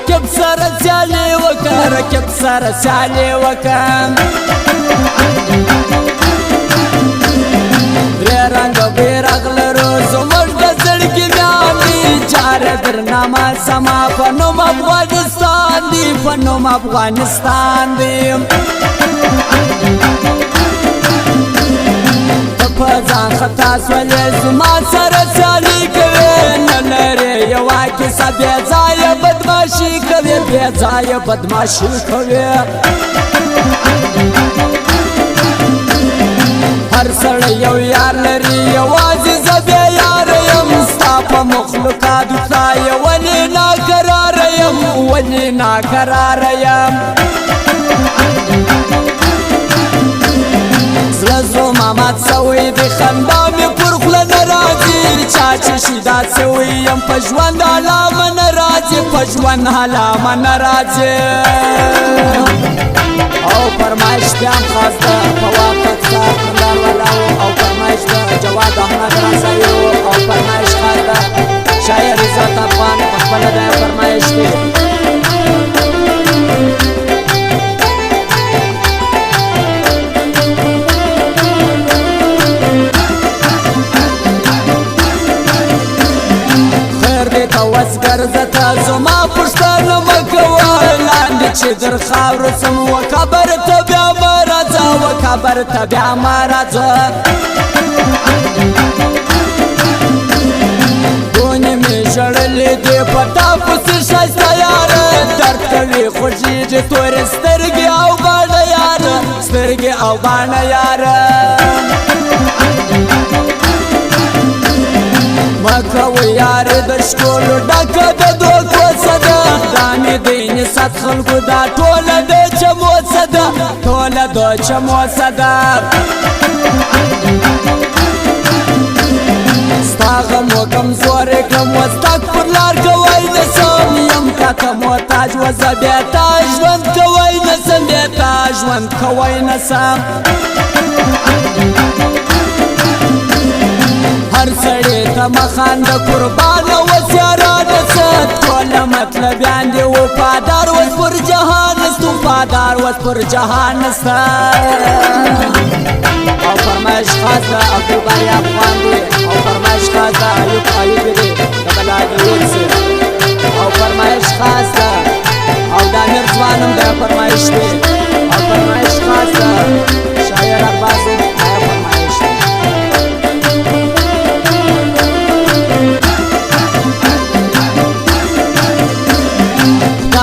رکب سره سیالي وکړه رکب سره سیالي وکړه درې رنګه بیرغ لرو زموږ د زړګي میانې چاره درنامه سما په نوم افغانستان دی په نوم افغانستان دی په ځان خطا سولې زما سره سیالي کوي نه لرې یوه کیسه بې ځایه بدماشي کوي بې ځایه بدماشي کوي هر سړی یو یار لري یوازې زه بې یاره یم ستا په مخلوقاتو خدایه ولې ناقراره یم ولې ناقراره یم زړه زما مات سوی د خندا مې پر خوله نه راځي چا چې شیدا سوی یم په ژوند علامه نه راځي په ژوند علامه نه راځي او فرمایش بیا هم خاص ده په وخت ستا کندهار ولاو او فرمایش ده جواد احمد رسایو او فرمایش خاص ده شاعر عزت افغان په خپله ده فرمایش دی وزګر زته زما پښتنه مه کوه لاندې چې در خاورو څم و قبر ته بیا مه راځه و قبر ته بیا مه راځه ګونې مې ژړلې دي په تا پسې ښایسته یاره درد کوي خوږېږي تورې سترګې او باڼه یاره سترګې او باڼه یاره مکوه یارې د شکولو ډکه د دوکو څه ده دا مې د انصت خلکو دا ټوله د چمو څه ده ټوله د چمو څه ده ستا غم و کمزورې کړم و ستک پر لار کوی نه سم یم تاته محتاج و زه بې تا ژوند کوی نه سم بې تا ژوند کوی نه سم هر سړی ته مخانده قربانه وسیارانه څه ټوله مطلبیان دي وفادار اوس پر جهان است وفادار اوس پر جهان است او فرمایش خاص ده عبدالباری افغان دی او فرمایش خاص ده ایوب ایوبی دی د بلادویل سي او فرمایش خاص ده او د امیر ځوانم ده فرمایش دی او فرمایش خاص ده شاعر عباس فرمایش دی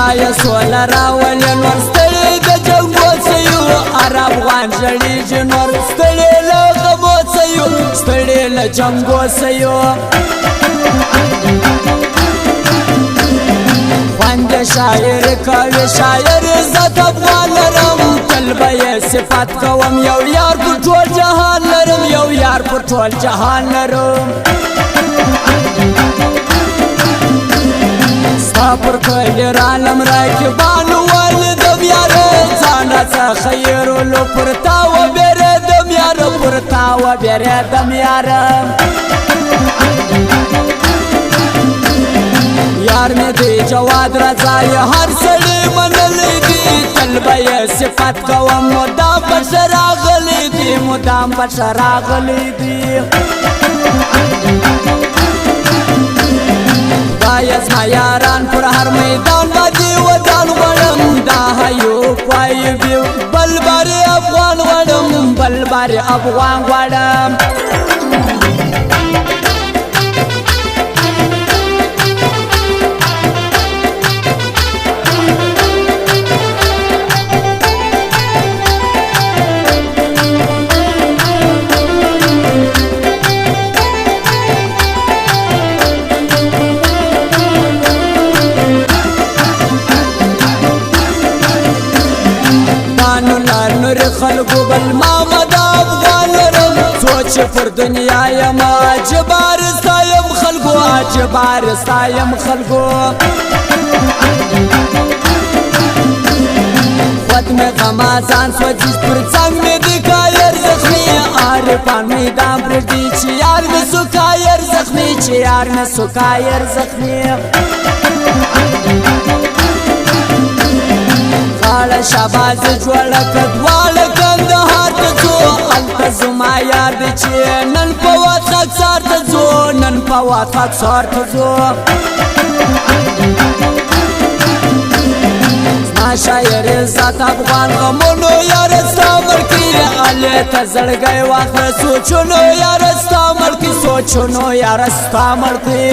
خدایه سوله راولې نور ستړی د جنګو څه یو عرب افغان ژړېږي نور ستړی له غمو څه یو ستړی له جنګو څه یو خوند شاعر کوي شاعر عزت افغان لرم تل به یې صفت کوم یو یار پر ټول جهان لرم یو یار پر ټول جهان لرم ستا پر کلی رالم راکبانو والدم یاره ځان راڅخه یېرولو پر تا وبېرېدم یاره پر تا وبېرېدم یاره یار مې دی جواد رضا یې هر سړی منلی دی تل به یې صفت کوم مدام بشه راغلی دی مدام بشه راغلی دی خدایه زما یاران پر هر میدان باندې ودان غواړم دا ایوب ایوبي بل بارې افغان غواړم بل بارې افغان غواړم خلقو بل مامد افغان لرم سوچ پر دنیا یم عجبار ستایم خلقو عجبار ستایم خلقو خود میں غمازان سوچیش پر څنګ میں دکایر زخمی عارفان میدان پردی چی یار میں سکایر زخمی چی یار میں سکایر زخمی دواړه شاباز جوړه کړه دواړه کندهار ته ځو هلته زما یار دی چې نن په وخت خاکسار ته ځو نن په وخت خاکسار ته ځو زما شاعر ذات افغان غمونو یار ستا ملکي علي ته زړګی واخله سوچونو یار ستا ملکي سوچونو یار ستا ملکي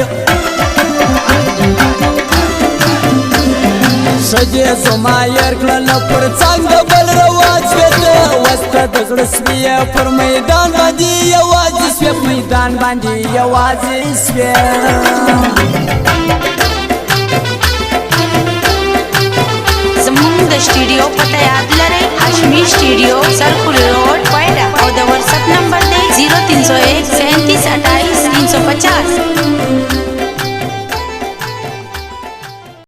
ښځې زما یار کړل پر څنګ د بل رواج وېته وسته د زړه سوې پر میدان باندې یوازې سوې په میدان باندې یوازې سوې زمونږ د سټوډیو پته یاد لرئ هاشمي سټوډیو سرپل روډ